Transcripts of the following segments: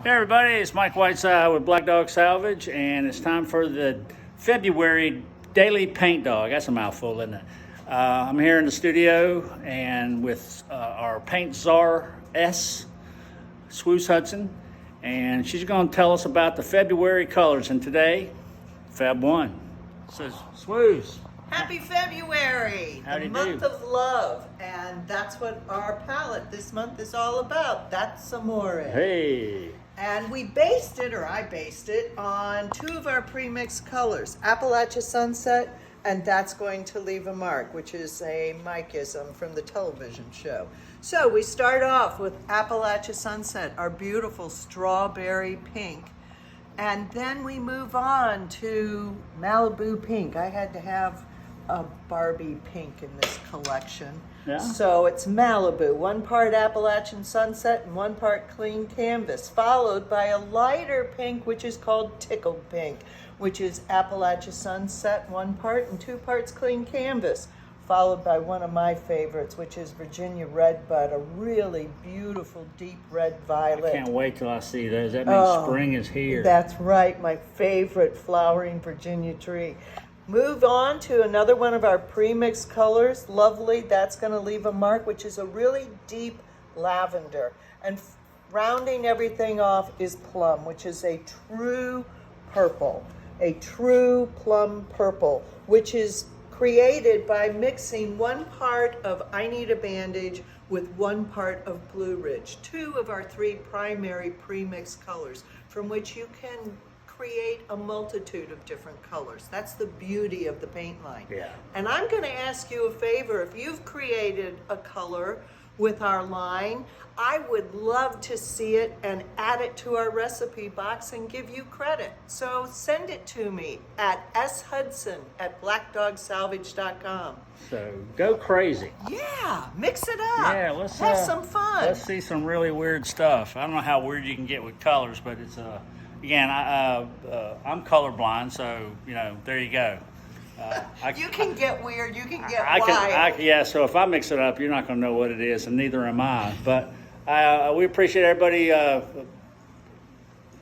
Hey everybody, it's Mike Whiteside with Black Dog Salvage, and it's time for the February Daily Paint Dog. That's a mouthful, isn't it? I'm here in the studio and with our paint czar S, Swoosh Hudson, and she's going to tell us about the February colors. And today, Feb 1. So, Swoosh. Happy February, Howdy the month do. of love, and that's what our palette this month is all about. That's Amore. Hey. And we based it, or I based it, on two of our premixed colors, Appalachian Sunset, and That's Going to Leave a Mark, which is a Mikeism from the television show. So we start off with Appalachian Sunset, our beautiful strawberry pink. And then we move on to Malibu Pink. I had to have a Barbie pink in this collection. Yeah. So it's Malibu, one part Appalachian Sunset and one part clean canvas, followed by a lighter pink, which is called Tickled Pink, which is Appalachian Sunset, one part, and two parts clean canvas, followed by one of my favorites, which is Virginia Redbud, a really beautiful deep red violet. Can't wait till I see those. That means spring is here. That's right, my favorite flowering Virginia tree. Move on to another one of our premixed colors, lovely, That's Going to Leave a Mark, which is a really deep lavender. And rounding everything off is plum, which is a true purple, a true plum purple, which is created by mixing one part of I Need a Bandage with one part of Blue Ridge, two of our three primary premixed colors, from which you can create a multitude of different colors. That's the beauty of the paint line. Yeah. And I'm going to ask you a favor. If you've created a color with our line, I would love to see it and add it to our recipe box and give you credit. So send it to me at shudson@blackdogsalvage.com. So go crazy. Yeah, mix it up. Yeah, let's have some fun. Let's see some really weird stuff. I don't know how weird you can get with colors, but it's again, I'm colorblind, so there you go. You can get weird. You can get wild. Yeah. So if I mix it up, you're not going to know what it is, and neither am I. But we appreciate everybody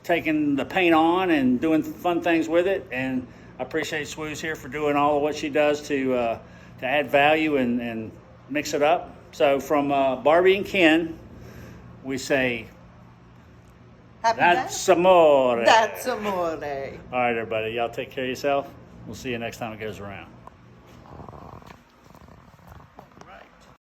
taking the paint on and doing fun things with it, and I appreciate Swoosh here for doing all of what she does to add value and mix it up. So from Barbie and Ken, we say, Happy that's Amore. That's Amore. All right, everybody. Y'all take care of yourself. We'll see you next time it goes around.